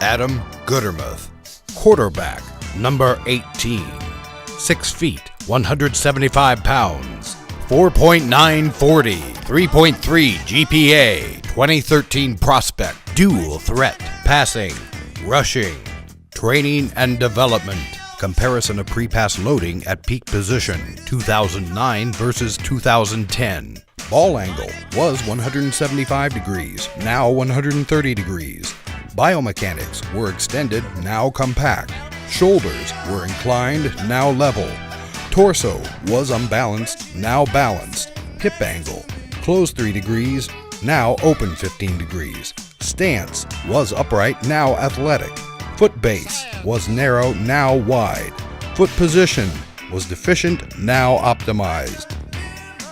Adam Goodermuth. Quarterback, number 18. 6 feet, 175 pounds. 4.940, 3.3 GPA, 2013 prospect, dual threat, passing, rushing, training and development. Comparison of pre-pass loading at peak position, 2009 versus 2010. Ball angle was 175 degrees, now 130 degrees. Biomechanics were extended, now compact. Shoulders were inclined, now level. Torso was unbalanced, now balanced. Hip angle, closed 3 degrees, now open 15 degrees. Stance was upright, now athletic. Foot base was narrow, now wide. Foot position was deficient, now optimized.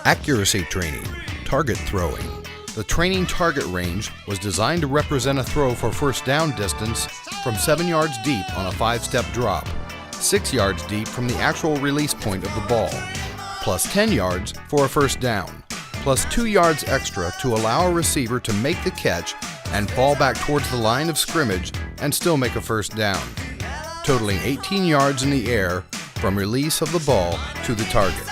Accuracy training, target throwing. The training target range was designed to represent a throw for first down distance from 7 yards deep on a 5-step drop, 6 yards deep from the actual release point of the ball, plus 10 yards for a first down, plus 2 yards extra to allow a receiver to make the catch and fall back towards the line of scrimmage and still make a first down, totaling 18 yards in the air from release of the ball to the target.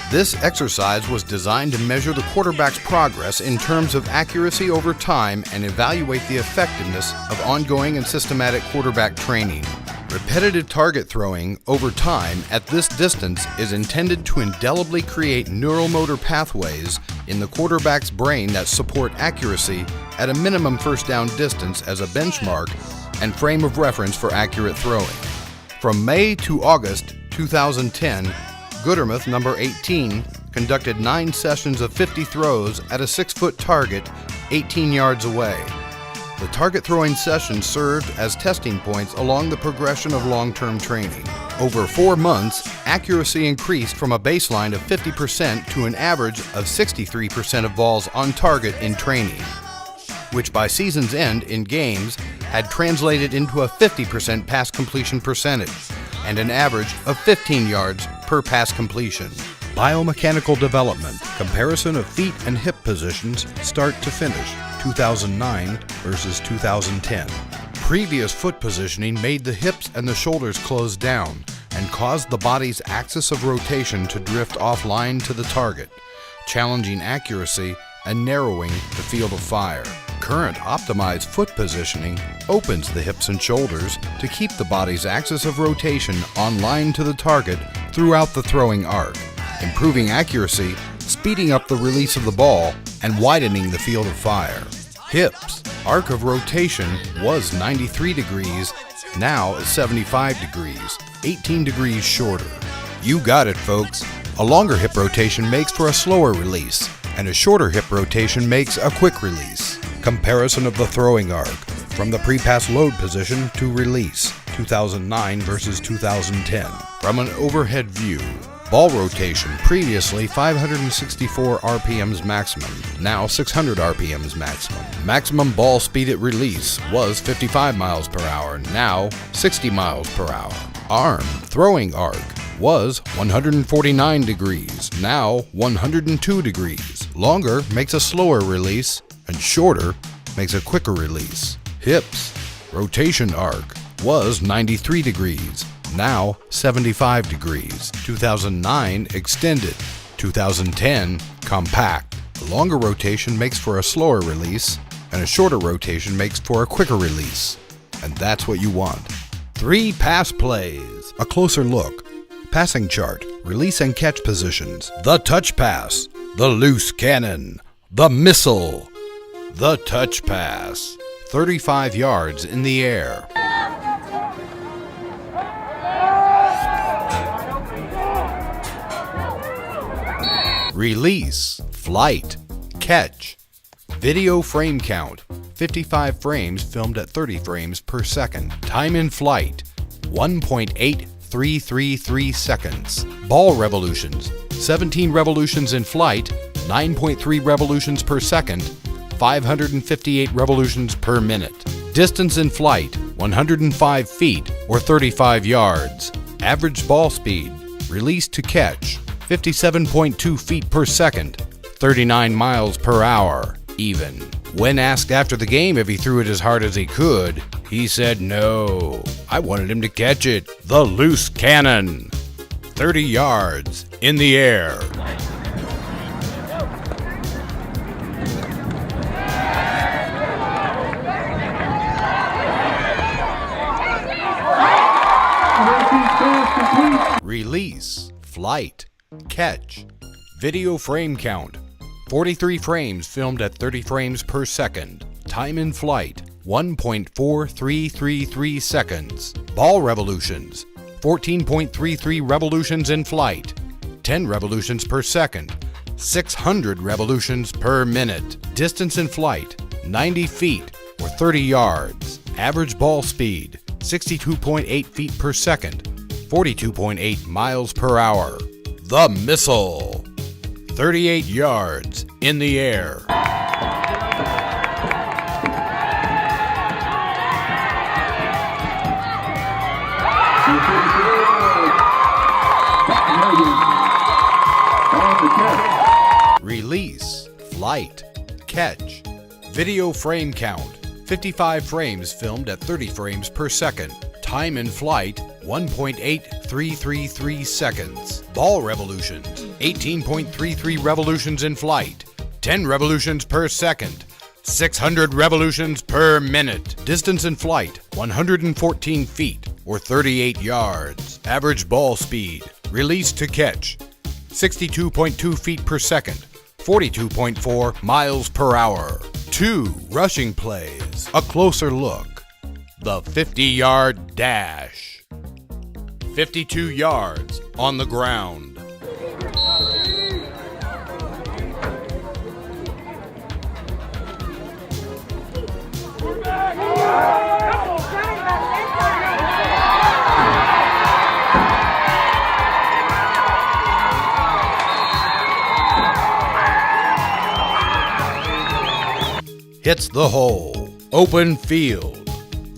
This exercise was designed to measure the quarterback's progress in terms of accuracy over time and evaluate the effectiveness of ongoing and systematic quarterback training. Repetitive target throwing over time at this distance is intended to indelibly create neuromotor pathways in the quarterback's brain that support accuracy at a minimum first down distance as a benchmark and frame of reference for accurate throwing. From May to August 2010, Goodermuth, number 18, conducted 9 sessions of 50 throws at a 6-foot target 18 yards away. The target throwing sessions served as testing points along the progression of long-term training. Over 4 months, accuracy increased from a baseline of 50% to an average of 63% of balls on target in training, which by season's end in games had translated into a 50% pass completion percentage and an average of 15 yards per pass completion. Biomechanical development, comparison of feet and hip positions start to finish, 2009 versus 2010. Previous foot positioning made the hips and the shoulders close down and caused the body's axis of rotation to drift offline to the target, challenging accuracy and narrowing the field of fire. Current optimized foot positioning opens the hips and shoulders to keep the body's axis of rotation on line to the target throughout the throwing arc, improving accuracy, speeding up the release of the ball, and widening the field of fire. Hips, arc of rotation was 93 degrees, now is 75 degrees, 18 degrees shorter. You got it, folks. A longer hip rotation makes for a slower release, and a shorter hip rotation makes a quick release. Comparison of the throwing arc from the pre-pass load position to release, 2009 versus 2010. From an overhead view, ball rotation previously 564 RPMs maximum, now 600 RPMs maximum. Maximum ball speed at release was 55 miles per hour, now 60 miles per hour. Arm throwing arc was 149 degrees, now 102 degrees. Longer makes a slower release, and shorter makes a quicker release. Hips rotation arc was 93 degrees, now 75 degrees. 2009 extended, 2010 compact. A longer rotation makes for a slower release, and a shorter rotation makes for a quicker release. And that's what you want. 3 pass plays. A closer look. Passing chart, release and catch positions. The touch pass, the loose cannon, the missile, the touch pass. 35 yards in the air. Release, flight, catch. Video frame count, 55 frames filmed at 30 frames per second. Time in flight, 1.8333 seconds. Ball revolutions, 17 revolutions in flight, 9.3 revolutions per second, 558 revolutions per minute. Distance in flight, 105 feet or 35 yards. Average ball speed, release to catch, 57.2 feet per second, 39 miles per hour, even. When asked after the game if he threw it as hard as he could, He said no. I wanted him to catch it. The loose cannon. 30 yards in the air. Release, flight, catch, video frame count, 43 frames filmed at 30 frames per second, time in flight, 1.4333 seconds, ball revolutions, 14.33 revolutions in flight, 10 revolutions per second, 600 revolutions per minute, distance in flight, 90 feet or 30 yards, average ball speed, 62.8 feet per second, 42.8 miles per hour. The missile. 38 yards in the air. Release, flight, catch, video frame count, 55 frames filmed at 30 frames per second, time in flight, 1.8333 seconds. Ball revolutions, 18.33 revolutions in flight, 10 revolutions per second, 600 revolutions per minute. Distance in flight, 114 feet or 38 yards. Average ball speed, release to catch, 62.2 feet per second, 42.4 miles per hour. 2 rushing plays. A closer look. The 50-yard dash. 52 yards on the ground. Hits the hole. Open field.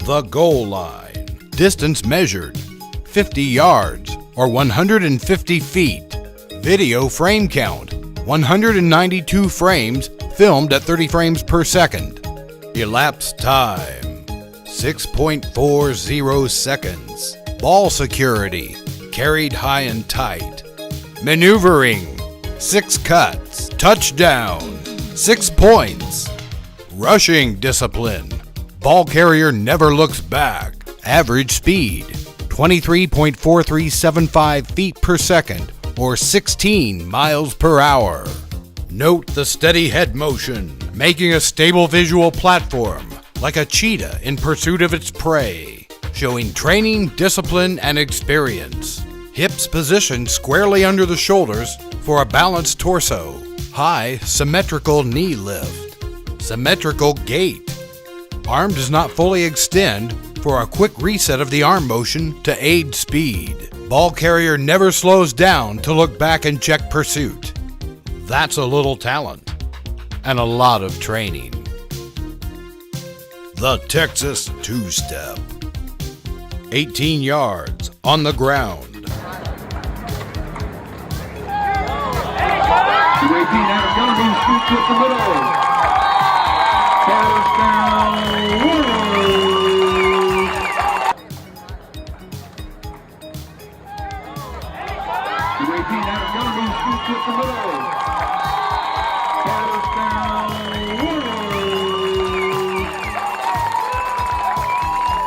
The goal line. Distance measured, 50 yards or 150 feet. Video frame count, 192 frames filmed at 30 frames per second. Elapsed time, 6.40 seconds. Ball security, carried high and tight. Maneuvering, 6 cuts. Touchdown, 6 points. Rushing discipline. Ball carrier never looks back. Average speed, 23.4375 feet per second or 16 miles per hour. Note the steady head motion, making a stable visual platform, like a cheetah in pursuit of its prey, showing training, discipline, and experience. Hips positioned squarely under the shoulders for a balanced torso. High, symmetrical knee lift. Symmetrical gait. Arm does not fully extend for a quick reset of the arm motion to aid speed. Ball carrier never slows down to look back and check pursuit. That's a little talent and a lot of training. The Texas two-step. 18 yards on the ground. 218 out of Gunnerbin shoots with the middle. First down, Wolves. 218 out of Gunnerbin shoots with the middle. First down,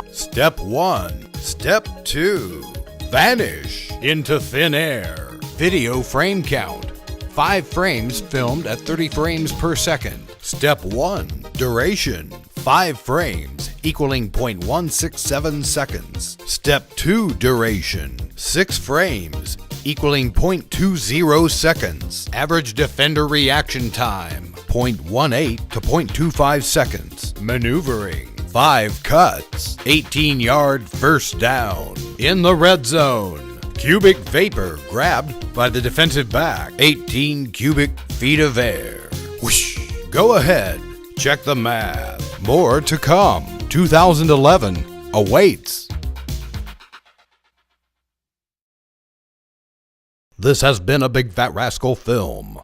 Wolves. Step 1. Step 2. Vanish into thin air. Video frame count. 5 frames filmed at 30 frames per second. Step 1. Duration. 5 frames equaling 0.167 seconds. Step 2. Duration. 6 frames equaling 0.20 seconds. Average defender reaction time, 0.18 to 0.25 seconds. Maneuvering. 5 cuts. 18-yard first down. In the red zone. Cubic vapor grabbed by the defensive back. 18 cubic feet of air. Whoosh. Go ahead. Check the math. More to come. 2011 awaits. This has been a Big Fat Rascal film.